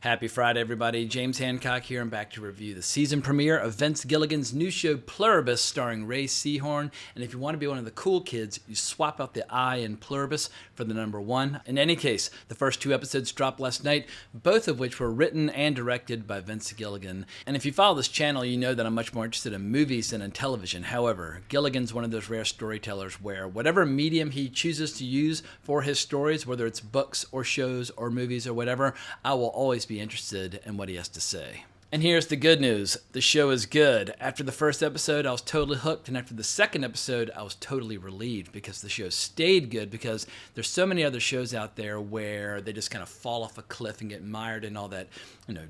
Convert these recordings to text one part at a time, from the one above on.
Happy Friday, everybody. James Hancock here. I'm back to review the season premiere of Vince Gilligan's new show, Pluribus, starring Ray Seahorn. And if you want to be one of the cool kids, you swap out the I in Pluribus for the number 1. In any case, the first 2 episodes dropped last night, both of which were written and directed by Vince Gilligan. And if you follow this channel, you know that I'm much more interested in movies than in television. However, Gilligan's one of those rare storytellers where whatever medium he chooses to use for his stories, whether it's books or shows or movies or whatever, I will always be interested in what he has to say. And here's the good news. The show is good. After the first episode, I was totally hooked, and after the second episode, I was totally relieved because the show stayed good, because there's so many other shows out there where they just kind of fall off a cliff and get mired in all that,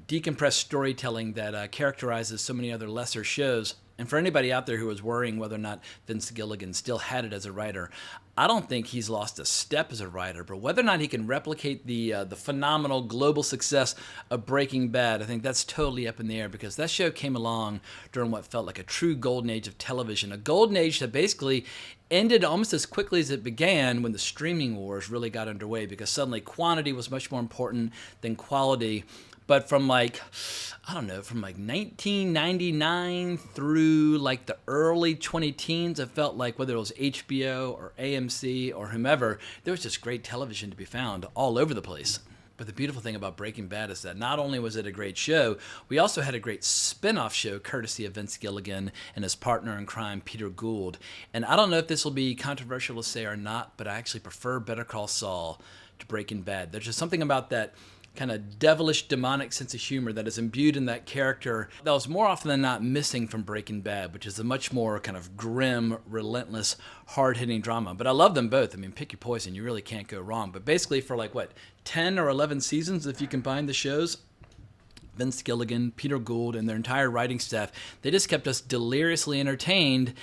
decompressed storytelling that characterizes so many other lesser shows. And for anybody out there who was worrying whether or not Vince Gilligan still had it as a writer, I don't think he's lost a step as a writer, but whether or not he can replicate the phenomenal global success of Breaking Bad, I think that's totally up in the air, because that show came along during what felt like a true golden age of television, a golden age that basically ended almost as quickly as it began when the streaming wars really got underway, because suddenly quantity was much more important than quality. But from 1999 through the early 2010s, it felt like whether it was HBO or AMC or whomever, there was just great television to be found all over the place. But the beautiful thing about Breaking Bad is that not only was it a great show, we also had a great spin-off show courtesy of Vince Gilligan and his partner in crime, Peter Gould. And I don't know if this will be controversial to say or not, but I actually prefer Better Call Saul to Breaking Bad. There's just something about that kind of devilish, demonic sense of humor that is imbued in that character that was more often than not missing from Breaking Bad, which is a much more kind of grim, relentless, hard-hitting drama. But I love them both. I mean, pick your poison. You really can't go wrong. But basically for 10 or 11 seasons, if you combine the shows, Vince Gilligan, Peter Gould, and their entire writing staff, they just kept us deliriously entertained.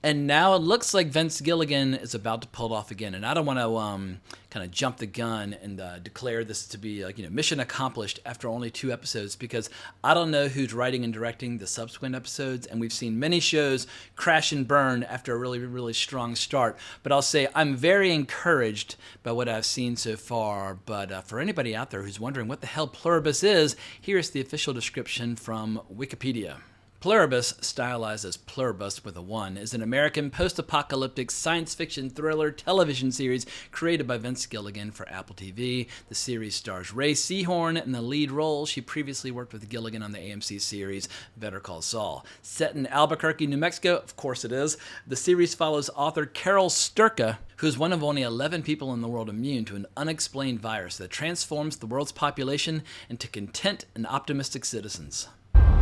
And now it looks like Vince Gilligan is about to pull it off again. And I don't want to kind of jump the gun and declare this to be mission accomplished after only 2 episodes, because I don't know who's writing and directing the subsequent episodes. And we've seen many shows crash and burn after a really, really strong start. But I'll say I'm very encouraged by what I've seen so far. But for anybody out there who's wondering what the hell Pluribus is, here's the official description from Wikipedia. Pluribus, stylized as Pluribus with a 1, is an American post-apocalyptic science fiction thriller television series created by Vince Gilligan for Apple TV. The series stars Ray Seahorn in the lead role. She previously worked with Gilligan on the AMC series Better Call Saul. Set in Albuquerque, New Mexico, of course it is, the series follows author Carol Sturka, who is one of only 11 people in the world immune to an unexplained virus that transforms the world's population into content and optimistic citizens.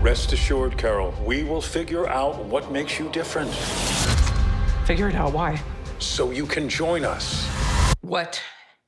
Rest assured, Carol, we will figure out what makes you different. Figure it out, why? So you can join us. What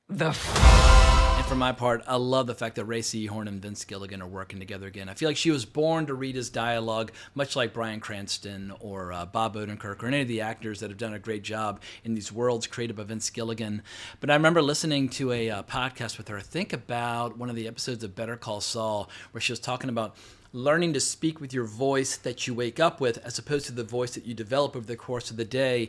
the And for my part, I love the fact that Ray Seahorn and Vince Gilligan are working together again. I feel like she was born to read his dialogue, much like Bryan Cranston or Bob Odenkirk or any of the actors that have done a great job in these worlds created by Vince Gilligan. But I remember listening to a podcast with her, think about one of the episodes of Better Call Saul, where she was talking about learning to speak with your voice that you wake up with, as opposed to the voice that you develop over the course of the day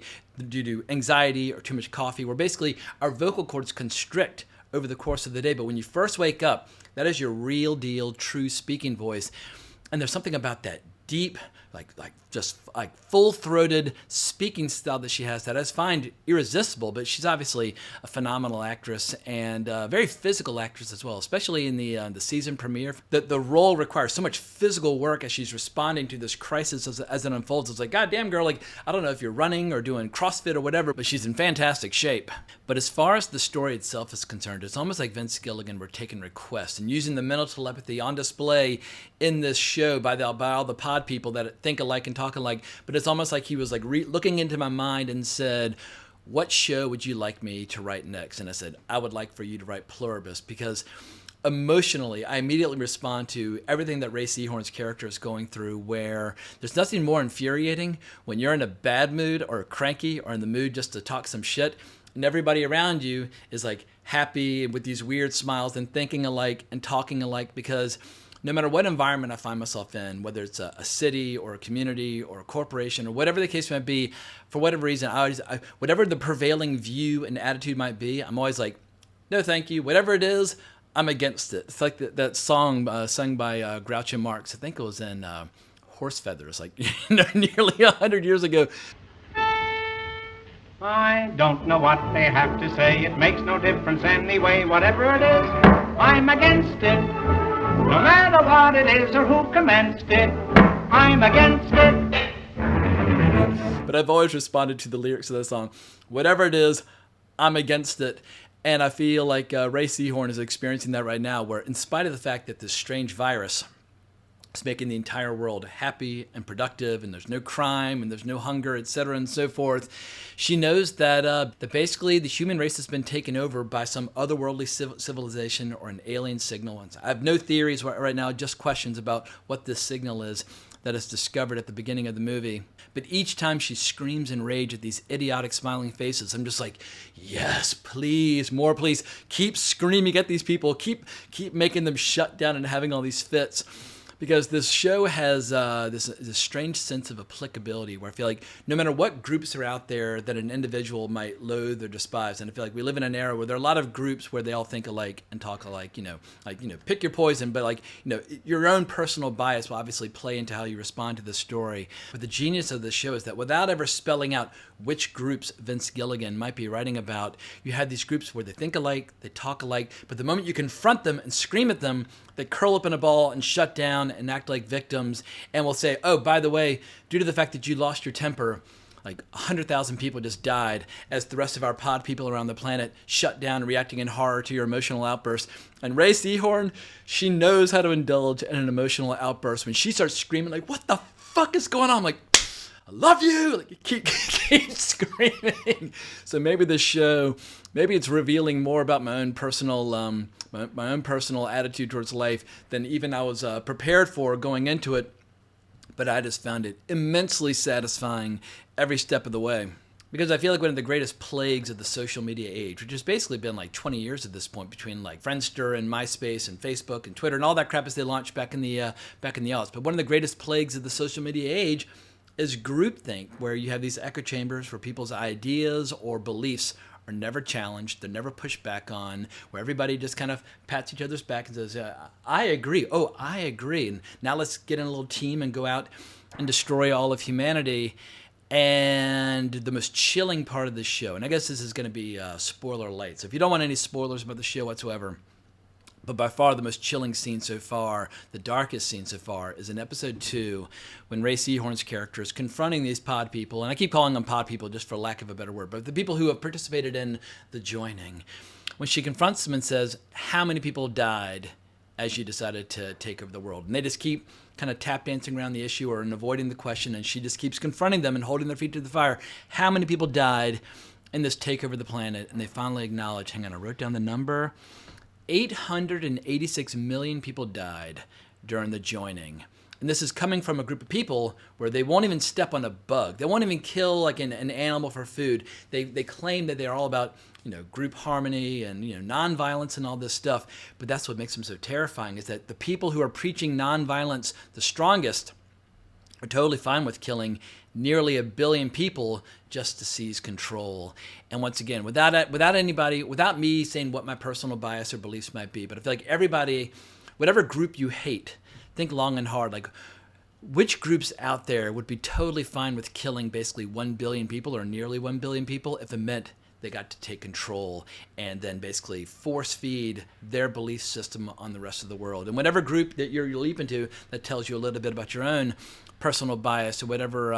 due to anxiety or too much coffee, where basically our vocal cords constrict over the course of the day. But when you first wake up, that is your real deal, true speaking voice. And there's something about that deep, just full-throated speaking style that she has that I just find irresistible. But she's obviously a phenomenal actress and a very physical actress as well, especially in the season premiere. The role requires so much physical work as she's responding to this crisis as it unfolds. It's like, God damn, girl, I don't know if you're running or doing CrossFit or whatever, but she's in fantastic shape. But as far as the story itself is concerned, it's almost like Vince Gilligan were taking requests and using the mental telepathy on display in this show by all the pod people that think alike and talk alike. But it's almost like he was looking into my mind and said, what show would you like me to write next? And I said, I would like for you to write Pluribus, because emotionally, I immediately respond to everything that Ray Seahorn's character is going through, where there's nothing more infuriating when you're in a bad mood or cranky or in the mood just to talk some shit, and everybody around you is happy with these weird smiles and thinking alike and talking alike, because no matter what environment I find myself in, whether it's a city or a community or a corporation or whatever the case might be, for whatever reason, whatever the prevailing view and attitude might be, I'm always like, no thank you, whatever it is, I'm against it. It's like that song sung by Groucho Marx. I think it was in Horse Feathers, like nearly 100 years ago. I don't know what they have to say. It makes no difference anyway. Whatever it is, I'm against it. No matter what it is or who commenced it, I'm against it. But I've always responded to the lyrics of that song. Whatever it is, I'm against it. And I feel like Ray Seahorn is experiencing that right now, where in spite of the fact that this strange virus is making the entire world happy and productive, and there's no crime, and there's no hunger, etc., and so forth, she knows that that basically the human race has been taken over by some otherworldly civilization or an alien signal. I have no theories right now, just questions about what this signal is that is discovered at the beginning of the movie. But each time she screams in rage at these idiotic smiling faces, I'm just like, yes, please, more please. Keep screaming at these people. Keep making them shut down and having all these fits. Because this show has this strange sense of applicability where I feel like no matter what groups are out there that an individual might loathe or despise, and I feel like we live in an era where there are a lot of groups where they all think alike and talk alike, pick your poison, but your own personal bias will obviously play into how you respond to the story. But the genius of this show is that without ever spelling out which groups Vince Gilligan might be writing about, you have these groups where they think alike, they talk alike, but the moment you confront them and scream at them, they curl up in a ball and shut down and act like victims and will say, oh, by the way, due to the fact that you lost your temper, like 100,000 people just died as the rest of our pod people around the planet shut down, reacting in horror to your emotional outburst. And Ray Seahorn, she knows how to indulge in an emotional outburst. When she starts screaming, like, what the fuck is going on? I'm like, I love you. Like, keep screaming. So maybe this show, maybe it's revealing more about my own personal my own personal attitude towards life than even I was prepared for going into it. But I just found it immensely satisfying every step of the way. Because I feel like one of the greatest plagues of the social media age, which has basically been like 20 years at this point between like Friendster and MySpace and Facebook and Twitter and all that crap as they launched back in the aughts. But one of the greatest plagues of the social media age is groupthink, where you have these echo chambers where people's ideas or beliefs are never challenged, they're never pushed back on, where everybody just kind of pats each other's back and says, I agree. Oh, I agree. And now let's get in a little team and go out and destroy all of humanity. And the most chilling part of this show, and I guess this is going to be spoiler alert, so if you don't want any spoilers about the show whatsoever, but by far the most chilling scene so far, the darkest scene so far, is in episode 2 when Ray Seahorn's character is confronting these pod people, and I keep calling them pod people just for lack of a better word, but the people who have participated in the joining. When she confronts them and says, how many people died as you decided to take over the world? And they just keep kind of tap dancing around the issue or avoiding the question, and she just keeps confronting them and holding their feet to the fire. How many people died in this takeover of the planet? And they finally acknowledge, hang on, I wrote down the number, 886 million people died during the joining. And this is coming from a group of people where they won't even step on a bug. They won't even kill like an animal for food. They claim that they're all about, group harmony and, nonviolence and all this stuff. But that's what makes them so terrifying, is that the people who are preaching nonviolence the strongest are totally fine with killing nearly 1 billion people just to seize control. And once again, without me saying what my personal bias or beliefs might be, but I feel like everybody, whatever group you hate, think long and hard, like which groups out there would be totally fine with killing basically 1 billion people or nearly 1 billion people if it meant they got to take control and then basically force feed their belief system on the rest of the world. And whatever group that you're leaping to that tells you a little bit about your own personal bias or whatever,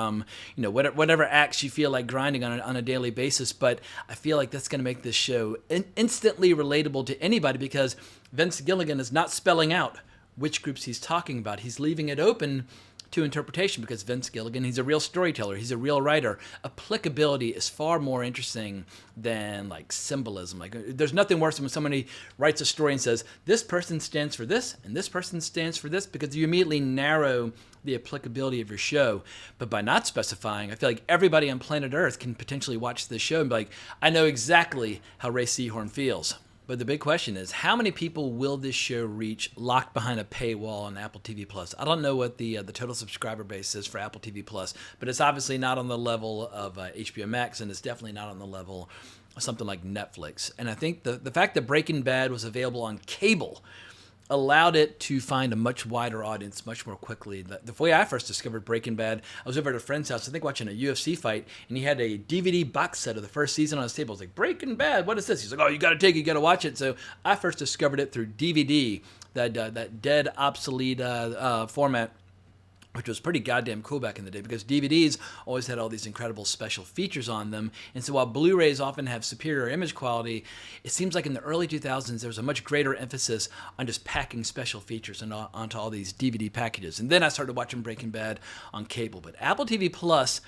whatever acts you feel like grinding on a daily basis. But I feel like that's going to make this show instantly relatable to anybody, because Vince Gilligan is not spelling out which groups he's talking about. He's leaving it open to interpretation, because Vince Gilligan, he's a real storyteller, he's a real writer. Applicability is far more interesting than like symbolism. Like there's nothing worse than when somebody writes a story and says, this person stands for this and this person stands for this, because you immediately narrow the applicability of your show. But by not specifying, I feel like everybody on planet Earth can potentially watch this show and be like, I know exactly how Ray Seahorn feels. But the big question is, how many people will this show reach locked behind a paywall on Apple TV Plus? I don't know what the total subscriber base is for Apple TV Plus, but it's obviously not on the level of HBO Max, and it's definitely not on the level something like Netflix. And I think the fact that Breaking Bad was available on cable allowed it to find a much wider audience much more quickly. The way I first discovered Breaking Bad, I was over at a friend's house, I think watching a UFC fight, and he had a DVD box set of the first season on his table. I was like, Breaking Bad, what is this? He's like, oh, you got to take it, you got to watch it. So I first discovered it through DVD, that dead, obsolete format, which was pretty goddamn cool back in the day because DVDs always had all these incredible special features on them. And so while Blu-rays often have superior image quality, it seems like in the early 2000s there was a much greater emphasis on just packing special features onto all these DVD packages. And then I started watching Breaking Bad on cable. But Apple TV Plus,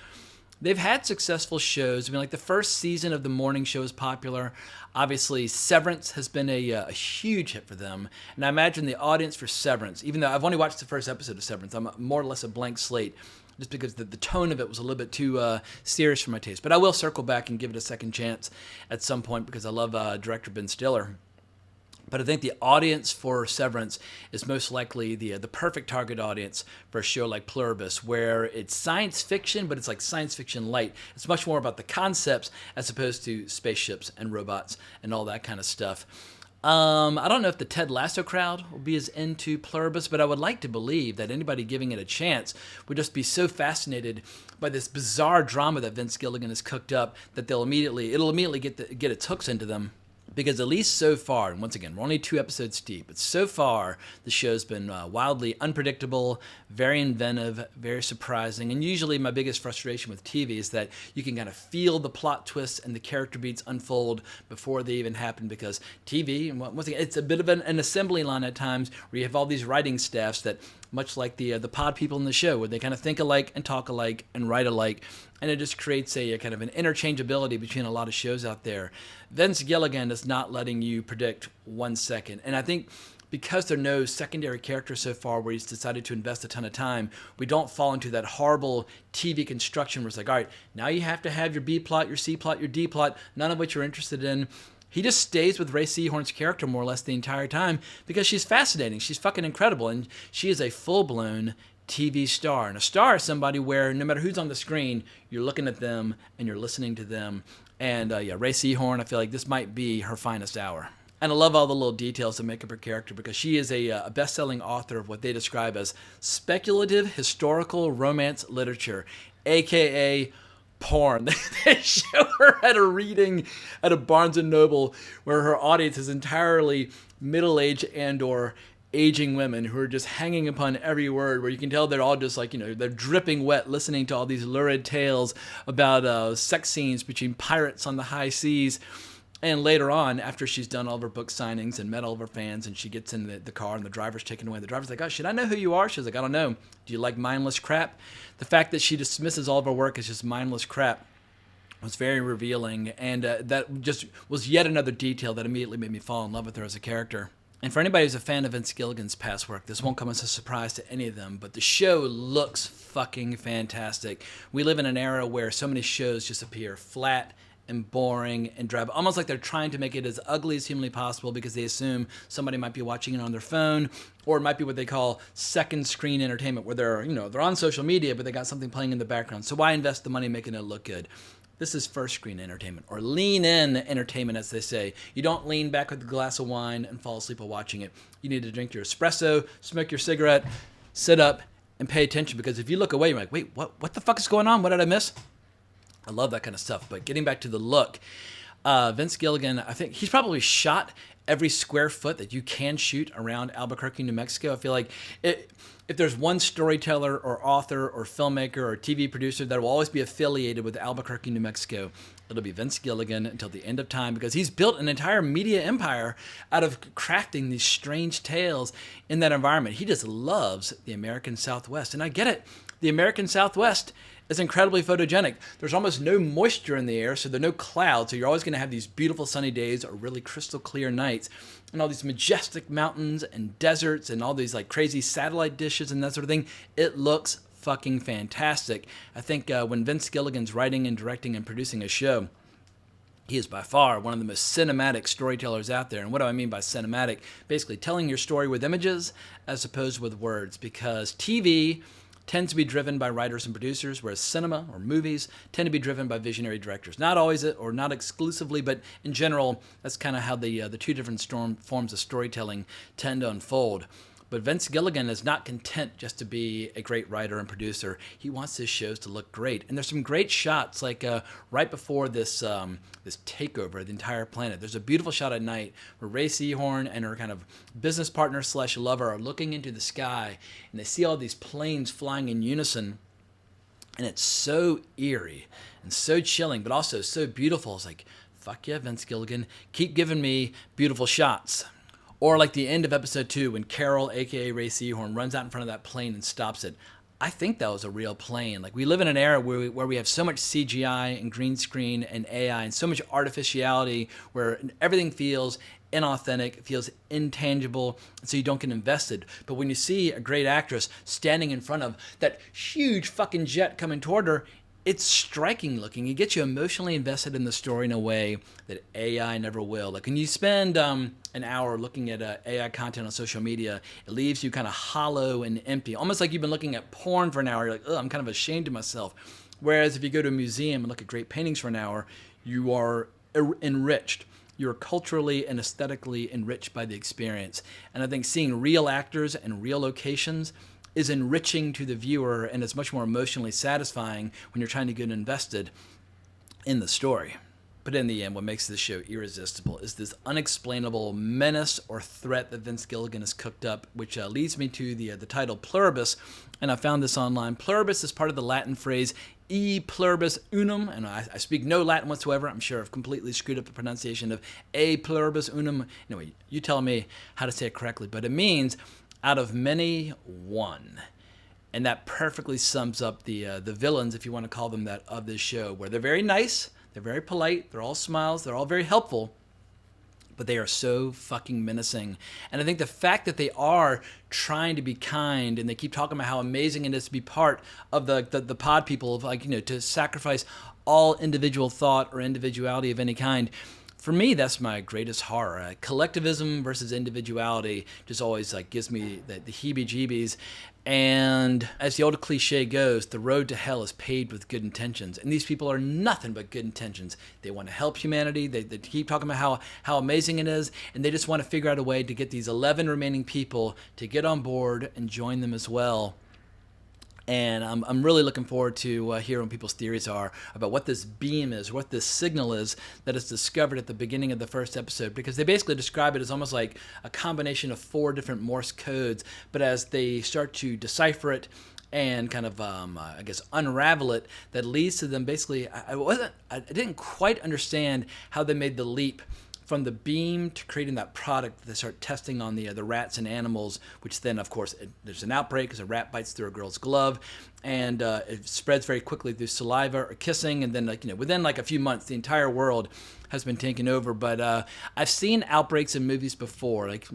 they've had successful shows. I mean, like the first season of the morning show is popular. Obviously, Severance has been a huge hit for them. And I imagine the audience for Severance, even though I've only watched the first episode of Severance, I'm more or less a blank slate just because the tone of it was a little bit too serious for my taste. But I will circle back and give it a second chance at some point because I love director Ben Stiller. But I think the audience for Severance is most likely the perfect target audience for a show like Pluribus, where it's science fiction, but it's like science fiction light. It's much more about the concepts as opposed to spaceships and robots and all that kind of stuff. I don't know if the Ted Lasso crowd will be as into Pluribus, but I would like to believe that anybody giving it a chance would just be so fascinated by this bizarre drama that Vince Gilligan has cooked up that it'll immediately get its hooks into them. Because at least so far, and once again, we're only 2 episodes deep, but so far the show's been wildly unpredictable, very inventive, very surprising. And usually my biggest frustration with TV is that you can kind of feel the plot twists and the character beats unfold before they even happen. Because TV, once again, it's a bit of an assembly line at times where you have all these writing staffs that, much like the pod people in the show, where they kind of think alike and talk alike and write alike. And it just creates a kind of an interchangeability between a lot of shows out there. Vince Gilligan is not letting you predict 1 second. And I think because there are no secondary characters so far where he's decided to invest a ton of time, we don't fall into that horrible TV construction where it's like, all right, now you have to have your B plot, your C plot, your D plot, none of which you're interested in. He just stays with Ray Seahorn's character more or less the entire time because she's fascinating. She's fucking incredible. And she is a full-blown TV star. And a star is somebody where no matter who's on the screen, you're looking at them and you're listening to them. And Ray Seahorn, I feel like this might be her finest hour. And I love all the little details that make up her character because she is a best-selling author of what they describe as speculative historical romance literature, a.k.a. porn. They show her at a reading at a Barnes & Noble where her audience is entirely middle-aged and or aging women who are just hanging upon every word, where you can tell they're all just like, they're dripping wet listening to all these lurid tales about sex scenes between pirates on the high seas. And later on, after she's done all of her book signings and met all of her fans, and she gets in the car and the driver's taken away, the driver's like, oh, should I know who you are? She's like, I don't know. Do you like mindless crap? The fact that she dismisses all of her work as just mindless crap was very revealing, and that just was yet another detail that immediately made me fall in love with her as a character. And for anybody who's a fan of Vince Gilligan's past work, this won't come as a surprise to any of them, but the show looks fucking fantastic. We live in an era where so many shows just appear flat and boring and drab, almost like they're trying to make it as ugly as humanly possible because they assume somebody might be watching it on their phone, or it might be what they call second screen entertainment, where they're on social media, but they got something playing in the background. So why invest the money making it look good? This is first screen entertainment, or lean in entertainment, as they say. You don't lean back with a glass of wine and fall asleep while watching it. You need to drink your espresso, smoke your cigarette, sit up, and pay attention, because if you look away, you're like, wait, what the fuck is going on? What did I miss? I love that kind of stuff. But getting back to the look, Vince Gilligan, I think he's probably shot every square foot that you can shoot around Albuquerque, New Mexico. I feel like if there's one storyteller or author or filmmaker or TV producer that will always be affiliated with Albuquerque, New Mexico, it'll be Vince Gilligan until the end of time, because he's built an entire media empire out of crafting these strange tales in that environment. He just loves the American Southwest. And I get it. The American Southwest is incredibly photogenic. There's almost no moisture in the air, so there are no clouds, so you're always going to have these beautiful sunny days or really crystal clear nights, and all these majestic mountains and deserts and all these like crazy satellite dishes and that sort of thing. It looks fucking fantastic. I think when Vince Gilligan's writing and directing and producing a show, he is by far one of the most cinematic storytellers out there. And what do I mean by cinematic? Basically telling your story with images as opposed with words, because TV tends to be driven by writers and producers, whereas cinema or movies tend to be driven by visionary directors. Not always, or not exclusively, but in general, that's kind of how the two different forms of storytelling tend to unfold. But Vince Gilligan is not content just to be a great writer and producer. He wants his shows to look great. And there's some great shots, like right before this this takeover of the entire planet. There's a beautiful shot at night where Ray Seahorn and her kind of business partner / lover are looking into the sky, and they see all these planes flying in unison. And it's so eerie and so chilling, but also so beautiful. It's like, fuck yeah, Vince Gilligan, keep giving me beautiful shots. Or like the end of episode 2 when Carol, a.k.a. Ray Seahorn, runs out in front of that plane and stops it. I think that was a real plane. Like, we live in an era where we have so much CGI and green screen and AI and so much artificiality where everything feels inauthentic, feels intangible, so you don't get invested. But when you see a great actress standing in front of that huge fucking jet coming toward her, it's striking looking. It gets you emotionally invested in the story in a way that AI never will. Like, when you spend an hour looking at AI content on social media, it leaves you kind of hollow and empty. Almost like you've been looking at porn for an hour. You're like, I'm kind of ashamed of myself. Whereas if you go to a museum and look at great paintings for an hour, you are enriched. You're culturally and aesthetically enriched by the experience. And I think seeing real actors and real locations is enriching to the viewer, and it's much more emotionally satisfying when you're trying to get invested in the story. But in the end, what makes this show irresistible is this unexplainable menace or threat that Vince Gilligan has cooked up, which leads me to the title Pluribus, and I found this online. Pluribus is part of the Latin phrase e pluribus unum, and I speak no Latin whatsoever. I'm sure I've completely screwed up the pronunciation of a pluribus unum. Anyway, you tell me how to say it correctly, but it means out of many, one. And that perfectly sums up the villains, if you want to call them that, of this show, where they're very nice, they're very polite, they're all smiles, they're all very helpful, but they are so fucking menacing. And I think the fact that they are trying to be kind, and they keep talking about how amazing it is to be part of the pod people, of, like, you know, to sacrifice all individual thought or individuality of any kind. For me, that's my greatest horror. Collectivism versus individuality just always gives me the heebie-jeebies. And as the old cliche goes, the road to hell is paved with good intentions. And these people are nothing but good intentions. They want to help humanity. They keep talking about how amazing it is. And they just want to figure out a way to get these 11 remaining people to get on board and join them as well. And I'm really looking forward to hearing what people's theories are about what this beam is, what this signal is that is discovered at the beginning of the first episode, because they basically describe it as almost like a combination of 4 different Morse codes. But as they start to decipher it and kind of, unravel it, that leads to them basically, I didn't quite understand how they made the leap from the beam to creating that product that they start testing on the rats and animals, which then, of course, there's an outbreak because a rat bites through a girl's glove, and it spreads very quickly through saliva or kissing, and then within a few months, the entire world has been taken over. But I've seen outbreaks in movies before, like,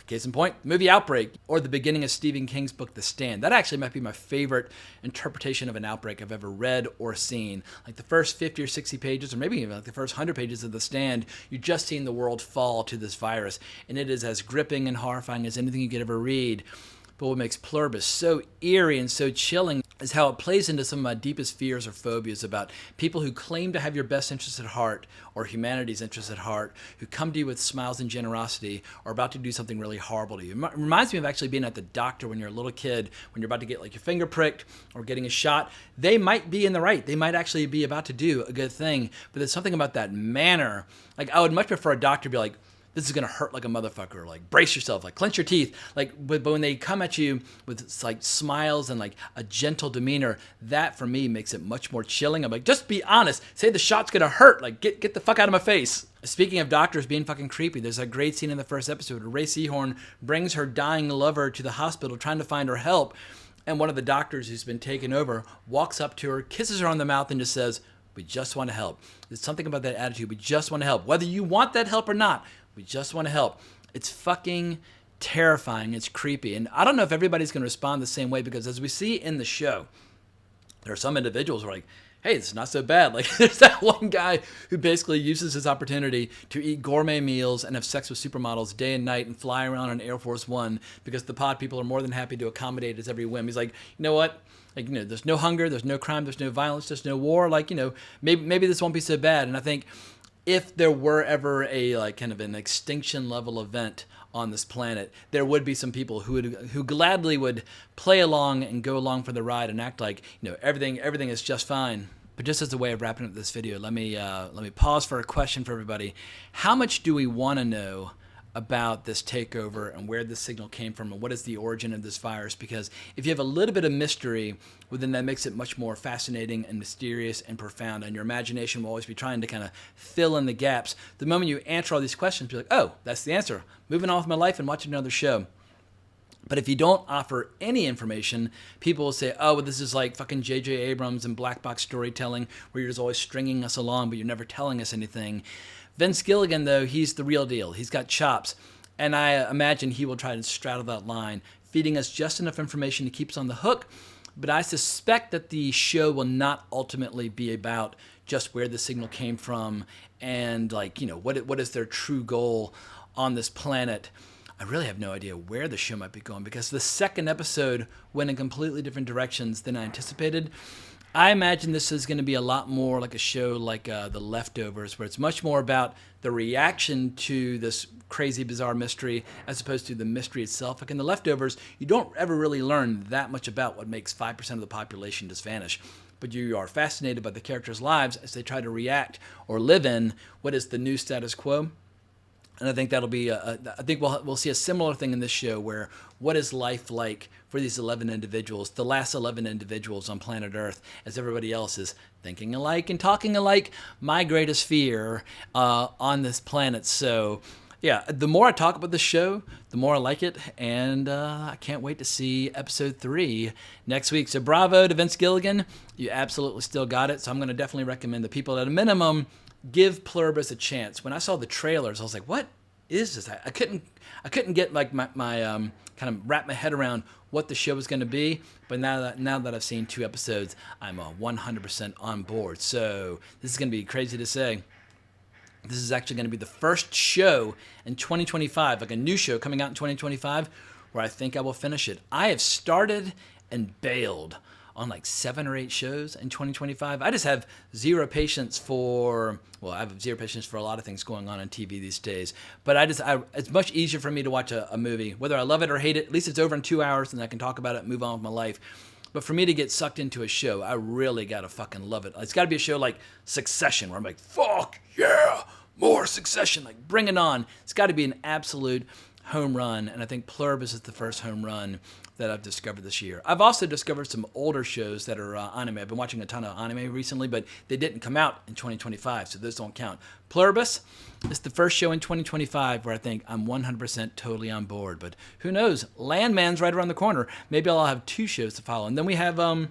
case in point, movie Outbreak, or the beginning of Stephen King's book, The Stand. That actually might be my favorite interpretation of an outbreak I've ever read or seen. Like the first 50 or 60 pages, or maybe even like the first 100 pages of The Stand, you've just seen the world fall to this virus, and it is as gripping and horrifying as anything you could ever read. But what makes Pluribus so eerie and so chilling is how it plays into some of my deepest fears or phobias about people who claim to have your best interests at heart, or humanity's interests at heart, who come to you with smiles and generosity, are about to do something really horrible to you. It reminds me of actually being at the doctor when you're a little kid, when you're about to get your finger pricked or getting a shot. They might be in the right. They might actually be about to do a good thing, but there's something about that manner. Like, I would much prefer a doctor be like, this is going to hurt like a motherfucker, like brace yourself, like clench your teeth, but when they come at you with smiles and a gentle demeanor, that for me makes it much more chilling. I'm like, just be honest, say the shot's going to hurt, like get the fuck out of my face. Speaking of doctors being fucking creepy, there's a great scene in the first episode where Ray Seahorn brings her dying lover to the hospital trying to find her help, and one of the doctors who's been taken over walks up to her, kisses her on the mouth, and just says, we just want to help. There's something about that attitude, we just want to help. Whether you want that help or not, we just want to help. It's fucking terrifying. It's creepy. And I don't know if everybody's going to respond the same way, because as we see in the show, there are some individuals who are like, hey, it's not so bad. Like, there's that one guy who basically uses his opportunity to eat gourmet meals and have sex with supermodels day and night and fly around on Air Force One because the pod people are more than happy to accommodate his every whim. He's like, you know what? Like, there's no hunger, there's no crime, there's no violence, there's no war. Like, maybe this won't be so bad. And I think if there were ever a like kind of an extinction level event on this planet, there would be some people who gladly would play along and go along for the ride and act like everything is just fine. But just as a way of wrapping up this video, let me pause for a question for everybody. How much do we want to know about this takeover and where this signal came from and what is the origin of this virus? Because if you have a little bit of mystery, well, then that makes it much more fascinating and mysterious and profound, and your imagination will always be trying to kind of fill in the gaps. The moment you answer all these questions, you're like, oh, that's the answer. Moving on with my life and watching another show. But if you don't offer any information, people will say, oh, well, this is like fucking J.J. Abrams and black box storytelling where you're just always stringing us along, but you're never telling us anything. Vince Gilligan, though, he's the real deal. He's got chops. And I imagine he will try to straddle that line, feeding us just enough information to keep us on the hook. But I suspect that the show will not ultimately be about just where the signal came from and, like, what is their true goal on this planet. I really have no idea where the show might be going because the second episode went in completely different directions than I anticipated. I imagine this is going to be a lot more like a show like The Leftovers, where it's much more about the reaction to this crazy, bizarre mystery as opposed to the mystery itself. Like in The Leftovers, you don't ever really learn that much about what makes 5% of the population just vanish. But you are fascinated by the characters' lives as they try to react or live in what is the new status quo. And I think that'll be, I think we'll see a similar thing in this show where what is life like for these 11 individuals, the last 11 individuals on planet Earth, as everybody else is thinking alike and talking alike, my greatest fear on this planet. So, yeah, the more I talk about the show, the more I like it, and I can't wait to see episode 3 next week. So bravo to Vince Gilligan. You absolutely still got it. So I'm going to definitely recommend the people at a minimum give Pluribus a chance. When I saw the trailers, I was like, what is this? I couldn't get like my kind of wrap my head around what the show was going to be. But now that I've seen 2 episodes, I'm 100% on board. So this is going to be crazy to say. This is actually going to be the first show in 2025, like a new show coming out in 2025, where I think I will finish it. I have started and bailed on like 7 or 8 shows in 2025. I just have zero patience for, well, I have zero patience for a lot of things going on TV these days. But it's much easier for me to watch a movie, whether I love it or hate it. At least it's over in 2 hours and I can talk about it and move on with my life. But for me to get sucked into a show, I really gotta fucking love it. It's gotta be a show like Succession, where I'm like, fuck yeah, more Succession, like bring it on. It's gotta be an absolute home run, and I think Pluribus is the first home run that I've discovered this year. I've also discovered some older shows that are anime. I've been watching a ton of anime recently, but they didn't come out in 2025, so those don't count. Pluribus is the first show in 2025 where I think I'm 100% totally on board, but who knows? Landman's right around the corner. Maybe I'll have 2 shows to follow. And then we have a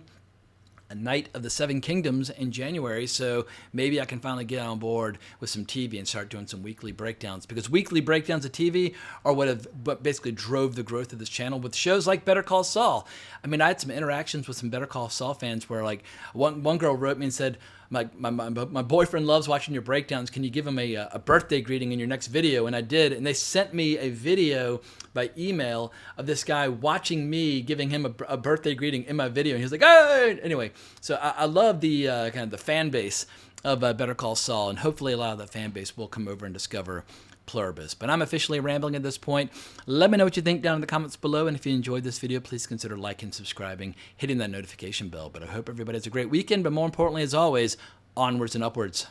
Night of the Seven Kingdoms in January, so maybe I can finally get on board with some TV and start doing some weekly breakdowns, because weekly breakdowns of TV are what basically drove the growth of this channel with shows like Better Call Saul. I mean, I had some interactions with some Better Call Saul fans where like one girl wrote me and said, my boyfriend loves watching your breakdowns. Can you give him a birthday greeting in your next video? And I did, and they sent me a video by email of this guy watching me giving him a birthday greeting in my video. And he was like, hey! Anyway, so I love the kind of the fan base of Better Call Saul, and hopefully a lot of that fan base will come over and discover Pluribus. But I'm officially rambling at this point. Let me know what you think down in the comments below, and if you enjoyed this video, please consider liking, subscribing, hitting that notification bell. But I hope everybody has a great weekend, but more importantly, as always, onwards and upwards.